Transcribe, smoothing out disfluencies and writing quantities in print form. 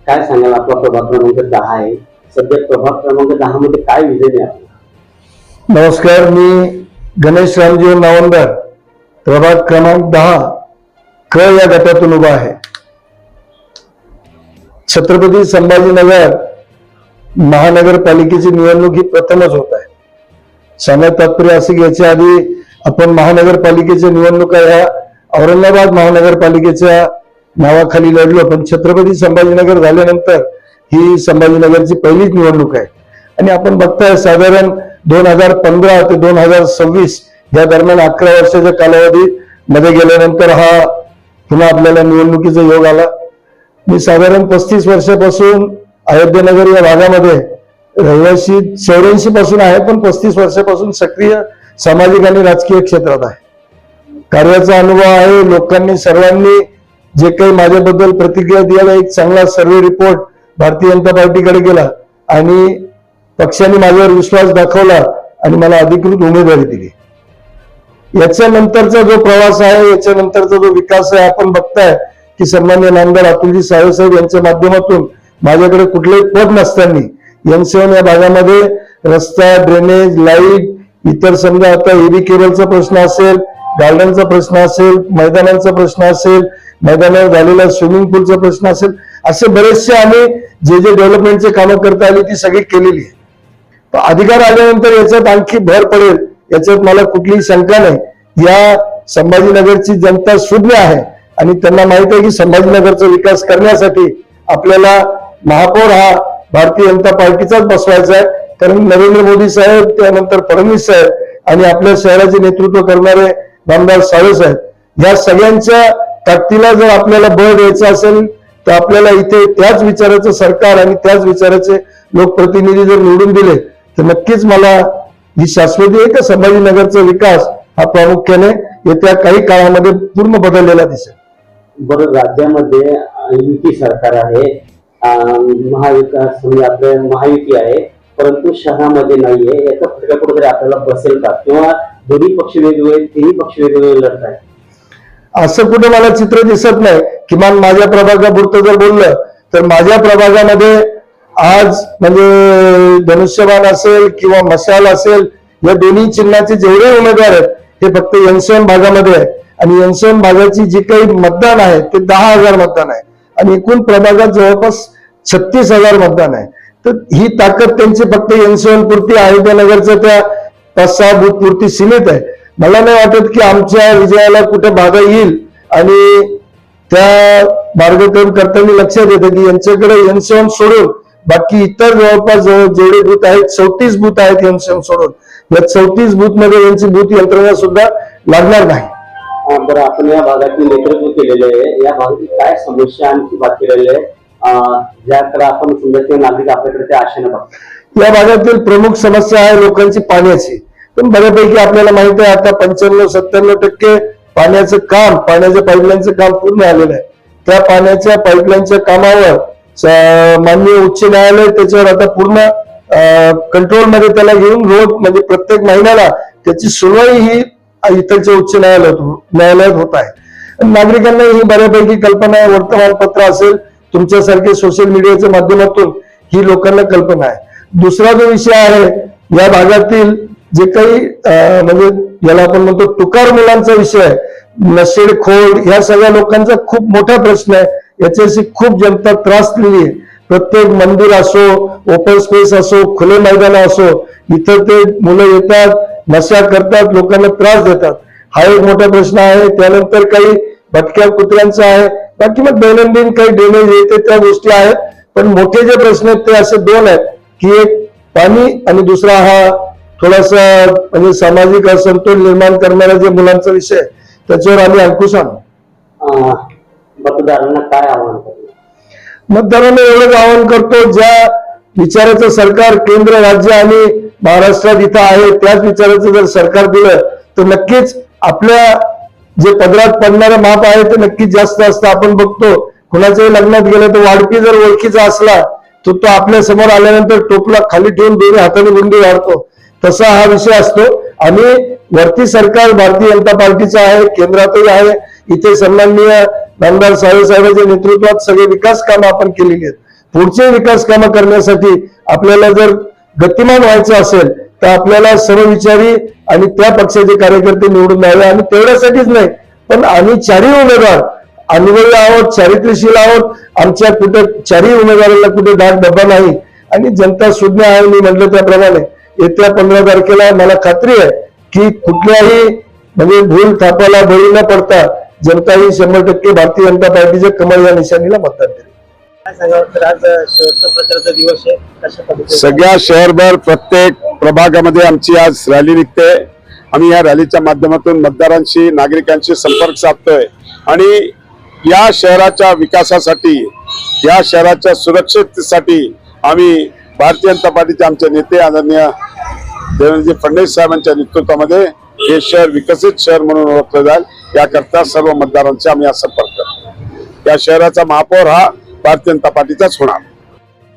काय सांगाल, आपला प्रभाग क्रमांक 10 आहे. सध्या प्रभाग क्रमांक 10 मध्ये काय विजन आहे? नमस्कार, मी गणेश रामजी नावंदर, प्रभाग क्रमांक 10 क या गटातून उभा आहे. छत्रपती संभाजीनगर महानगरपालिकेची निवडणूक ही प्रथमच होत आहे. सांगण्यात तात्पर्य असे की याच्या आधी आपण महानगरपालिकेच्या निवडणुका या औरंगाबाद महानगरपालिकेच्या नावाखाली लढलो, पण छत्रपती संभाजीनगर झाल्यानंतर ही संभाजीनगरची पहिलीच निवडणूक आहे. आणि आपण बघताय साधारण 2015 ते 2026 या दरम्यान 11 वर्षाच्या कालावधीत मध्ये गेल्यानंतर हा पुन्हा आपल्याला निवडणुकीचा योग आला. मी साधारण 35 वर्षापासून अयोध्येनगर या भागामध्ये रहिवासी 84 पासून आहे, पण 35 वर्षापासून सक्रिय सामाजिक आणि राजकीय क्षेत्रात आहे. कार्याचा अनुभव आहे. लोकांनी सर्वांनी जे काही माझ्याबद्दल प्रतिक्रिया द्यायला एक चांगला सर्व्हे रिपोर्ट भारतीय जनता पार्टीकडे गेला आणि पक्षाने माझ्यावर विश्वास दाखवला आणि मला अधिकृत उमेदवारी दिली. याच्यानंतरचा जो प्रवास आहे, याच्यानंतरचा जो विकास आहे, आपण बघताय की सन्माननीय नामदार अतुलजी साहेब यांच्या माध्यमातून माझ्याकडे कुठलेही पद नसताना एन7 या भागामध्ये रस्ता, ड्रेनेज, लाईट, इतर समजा आता एबी केबलचा प्रश्न असेल, गार्डनचा प्रश्न असेल, मैदानांचा प्रश्न असेल, मैदानावर झालेला स्विमिंग पूलचा प्रश्न असेल, असे बरेचसे आम्ही जे डेव्हलपमेंटचे कामं करता आली ती सगळी केलेली आहे. अधिकार आल्यानंतर याच्यात आणखी भर पडेल याच्यात मला कुठलीही शंका नाही. या संभाजीनगरची जनता सुज्ञ आहे आणि त्यांना माहित आहे की संभाजीनगरचा विकास करण्यासाठी आपल्याला महापौर हा भारतीय जनता पार्टीचाच बसवायचा आहे. कारण नरेंद्र मोदी साहेब, त्यानंतर फडणवीस साहेब आणि आपल्या शहराचे नेतृत्व करणारे नामदार सावे साहेब या सगळ्यांच्या ताकदीला जर आपल्याला बळ द्यायचं असेल तर आपल्याला इथे त्याच विचाराचं सरकार आणि त्याच विचाराचे लोकप्रतिनिधी जर निवडून दिले तर नक्कीच मला ही शाश्वती आहे का संभाजीनगरचा विकास हा प्रामुख्याने येत्या काही काळामध्ये पूर्ण बदललेला दिसेल. बरं, राज्यामध्ये युती सरकार आहे, महाविकास म्हणजे आपले महायुती आहे, परंतु शहरामध्ये नाहीये. याचा फटका कुठेतरी आपल्याला बसेल का? किंवा दोन्ही पक्ष वेगवेगळे, तिन्ही पक्ष वेगवेगळे लढत आहेत, असं कुठे मला चित्र दिसत नाही. किमान माझ्या प्रभागापुरतं जर बोललं तर माझ्या प्रभागामध्ये आज म्हणजे धनुष्यबाण असेल किंवा मशाल असेल, या दोन्ही चिन्हाचे जेवढे उमेदवार आहेत ते फक्त एन7 भागामध्ये आहे. आणि एन7 भागाची जी काही मतदान आहे ते 10,000 मतदान आहे आणि एकूण प्रभागात जवळपास 36,000 मतदान आहे. तर ही ताकद त्यांची फक्त एन7 पुरती आहे, त्या नगरचं त्या 5-6 बूथ पुरती सीमित आहे. मला नाही वाटत की आमच्या विजयाला कुठे बाधा येईल आणि त्या मार्गक्रम करताना लक्षात येतं की यांच्याकडे एन7 सोडून बाकी इतर जवळपास जेवढे बूथ आहेत 34 बूथ आहेत एन7 सोडून, या 34 बूथ मध्ये यांची बूथ यंत्रणा सुद्धा लागणार नाही. बरं, आपण या भागातील नेतृत्व केलेले आहे. या भागातील काय समस्या आणखी बाकी राहिल्या आहेत ज्याकडे आपण समजा नागरिक आपल्याकडे त्या आशेने बघतात? या भागातील प्रमुख समस्या आहे लोकांची पाण्याची. पण बऱ्यापैकी आपल्याला माहित आहे आता 95-97% पाण्याचं काम, पाण्याच्या पाईपलाईनचं काम पूर्ण आलेलं आहे. त्या पाण्याच्या पाईपलाईनच्या कामावर माननीय उच्च न्यायालय त्याच्यावर आता पूर्ण कंट्रोलमध्ये त्याला घेऊन रोज म्हणजे प्रत्येक महिन्याला त्याची सुनवाई ही इथलच्या उच्च न्यायालयात होत आहे. नागरिकांना ही बऱ्यापैकी कल्पना आहे, वर्तमानपत्र असेल, तुमच्यासारखे सोशल मीडियाच्या माध्यमातून ही लोकांना कल्पना आहे. दुसरा जो विषय आहे, या भागातील जे काही म्हणजे याला आपण म्हणतो टुकार मुलांचा विषय आहे, नशेडखोर, या सगळ्या लोकांचा खूप मोठा प्रश्न आहे. याच्याशी खूप जनता त्रासलेली आहे. प्रत्येक मंदिर असो, ओपन स्पेस असो, खुले मैदान असो, इथं ते मुलं येतात, नशा करतात, लोकांना त्रास देतात. हा एक मोठा प्रश्न आहे. त्यानंतर काही भटक्या कुत्र्यांचा आहे. बाकी मग दैनंदिन काही ड्रेनेज येते त्या गोष्टी आहेत. पण मोठे जे प्रश्न आहेत ते असे दोन आहेत की एक पाणी आणि दुसरा हा थोडासा म्हणजे सामाजिक असंतोल निर्माण करणारा जे मुलांचा विषय त्याच्यावर आम्ही अंकुश आणू. मतदारांना काय आव्हान करतो? मतदारांना एवढंच आवाहन करतो, ज्या विचाराचं सरकार केंद्र, राज्य आणि महाराष्ट्रात इथं आहे त्याच विचाराचं जर सरकार दिलं तर नक्कीच आपल्या जे पदरात पडणारं माप आहे ते नक्कीच जास्त असतं. आपण बघतो कुणाच्याही लग्नात गेलं तर वाढपी जर ओळखीचा असला तर तो आपल्या समोर आल्यानंतर टोपला खाली ठेवून दोन्ही हाताने गुंडी वाढतो. तसा हा विषय असतो. आणि वरती सरकार भारतीय जनता पार्टीचं आहे, केंद्रातही आहे. इथे सन्माननीय नामदार साहेबांच्या नेतृत्वात सगळे विकास कामं आपण केलेली आहेत. पुढचे विकास कामं करण्यासाठी आपल्याला जर गतिमान व्हायचं असेल तर आपल्याला समविचारी आणि त्या पक्षाचे कार्यकर्ते निवडून द्यावे. आणि तेवढ्यासाठीच नाही, पण आम्ही चारही उमेदवार अनुभवी आहोत, चारित्र्यशील आहोत. आमच्या कुठे चारही उमेदवारांना कुठे दाग डब्बा नाही. आणि जनता सुज्ञ आहे. मी म्हटलं त्याप्रमाणे येत्या 15 तारखेला मला खात्री आहे की कुठल्याही म्हणजे भूल थापाला बळी न पडता जनता ही 100% भारतीय जनता पार्टीच्या कमळ या निशाणीला मतदान करेल. काय सांगावं तर आज शेवटचा प्रचाराचा दिवस आहे, कशा पद्धतीने सगळ्या शहरभर प्रत्येक प्रभागामध्ये आमची आज रॅली निघते. आम्ही या रॅलीच्या माध्यमातून मतदारांशी नागरिकांशी संपर्क साधतोय आणि या शहराच्या विकासासाठी, या शहराच्या सुरक्षेसाठी आम्ही भारतीय जनता पार्टीचे आमचे नेते आदरणीय देवेंद्रजी फडणवीस साहेबांच्या नेतृत्वामध्ये हे शहर विकसित शहर म्हणून ओळखलं जाईल याकरता सर्व मतदारांचे आम्ही आज संपर्क करतो. या शहराचा महापौर हा भारतीय जनता पार्टीचाच होणार.